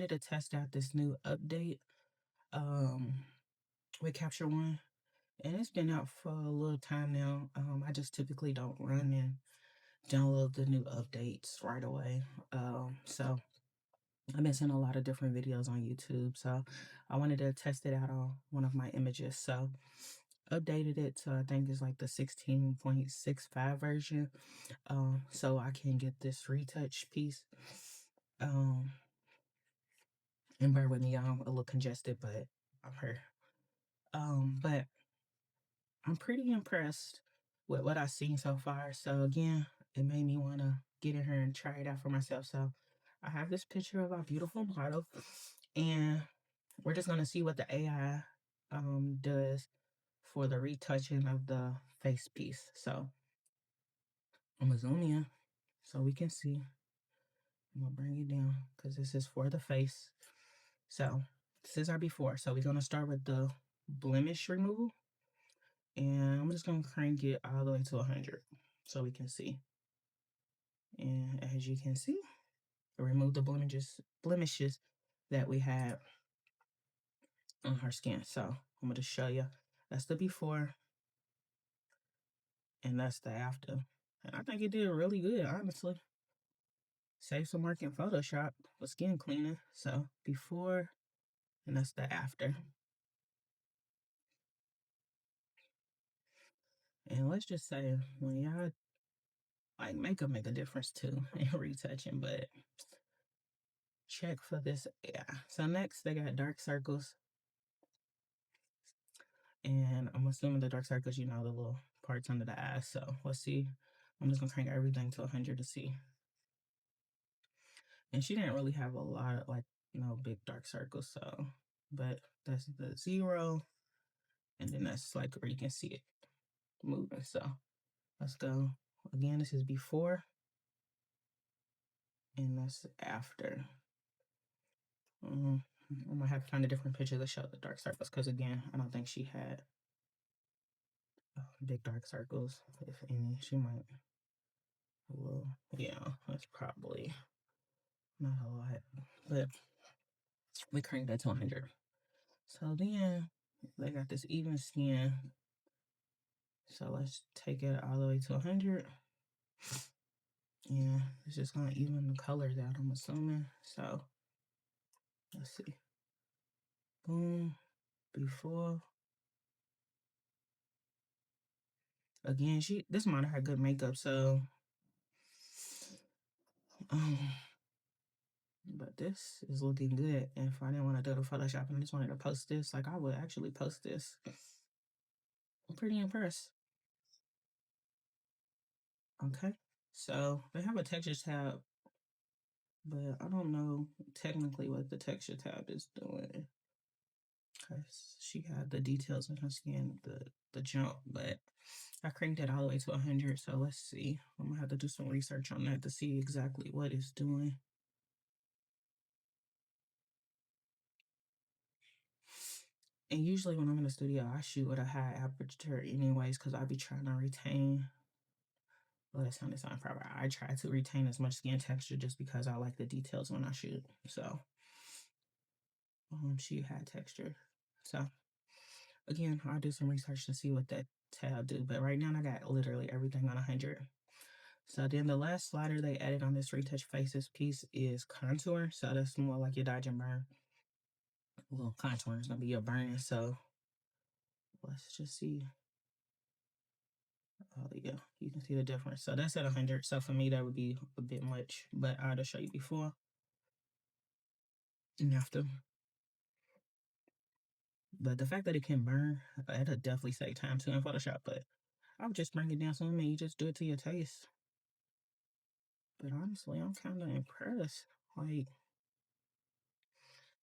wanted to test out this new update um, with Capture One, and it's been out for a little time now. I just typically don't run and download the new updates right away. So I've been seeing a lot of different videos on YouTube, so I wanted to test it out on one of my images. So updated it to I think it's like the 16.65 version, so I can get this retouch piece. Um, and bear with me, I'm a little congested, but I'm here. But I'm pretty impressed with what I've seen so far. So again, it made me want to get in here and try it out for myself. So I have this picture of our beautiful model, and we're just gonna see what the AI does for the retouching of the face piece. So I'm gonna zoom in so we can see. I'm gonna bring it down because this is for the face. So this is our before. So we're gonna start with the blemish removal. And I'm just gonna crank it all the way to 100 so we can see. And as you can see, remove the blemishes that we had on her skin. So I'm gonna show you. That's the before, and that's the after. And I think it did really good, honestly. Save some work in Photoshop with skin cleaning. So before, and that's the after. And let's just say when y'all like makeup make a difference too in retouching, but check for this. Yeah. So next they got dark circles. And I'm assuming the dark circles, the little parts under the eyes. So let's see. I'm just gonna crank everything to 100 to see. And she didn't really have a lot of big dark circles. So, but that's the 0. And then that's like where you can see it moving. So let's go. Again, this is before. And that's after. I'm gonna have to find a different picture to show the dark circles. Because again, I don't think she had big dark circles. If any, she might. Well, yeah, that's probably not a lot, but we cranked that to 100. So then they got this even skin. So let's take it all the way to 100. Yeah, it's just gonna even the colors out, I'm assuming. So let's see. Boom. Before. Again, this model had good makeup, so but this is looking good. And if I didn't want to do the Photoshop and I just wanted to post this, like I would actually post this. I'm pretty impressed. Okay. So they have a texture tab, but I don't know technically what the texture tab is doing. Because she had the details in her skin, the jump, but I cranked it all the way to 100. So let's see. I'm gonna have to do some research on that to see exactly what it's doing. And usually when I'm in the studio, I shoot with a high aperture anyways, because I be trying to retain. Well, that sounded proper. I try to retain as much skin texture just because I like the details when I shoot. So she had texture. So again, I'll do some research to see what that tab do. But right now I got literally everything on 100. So then the last slider they added on this retouch faces piece is contour. So that's more like your dodge and burn. A little contour is gonna be your burn. So let's just see. Oh yeah, you can see the difference. So that's at 100. So for me that would be a bit much, but I'll just show you before and after. But the fact that it can burn, it'll definitely save time too in Photoshop. But I would just bring it down some and you just do it to your taste. But honestly, I'm kind of impressed. Like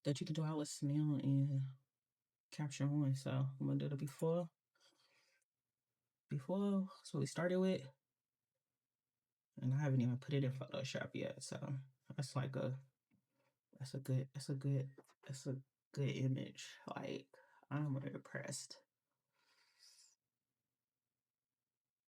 that you can do all this snail and Capture One. So I'm gonna do the before. That's what we started with. And I haven't even put it in Photoshop yet. So that's like that's a good image. Like I'm impressed.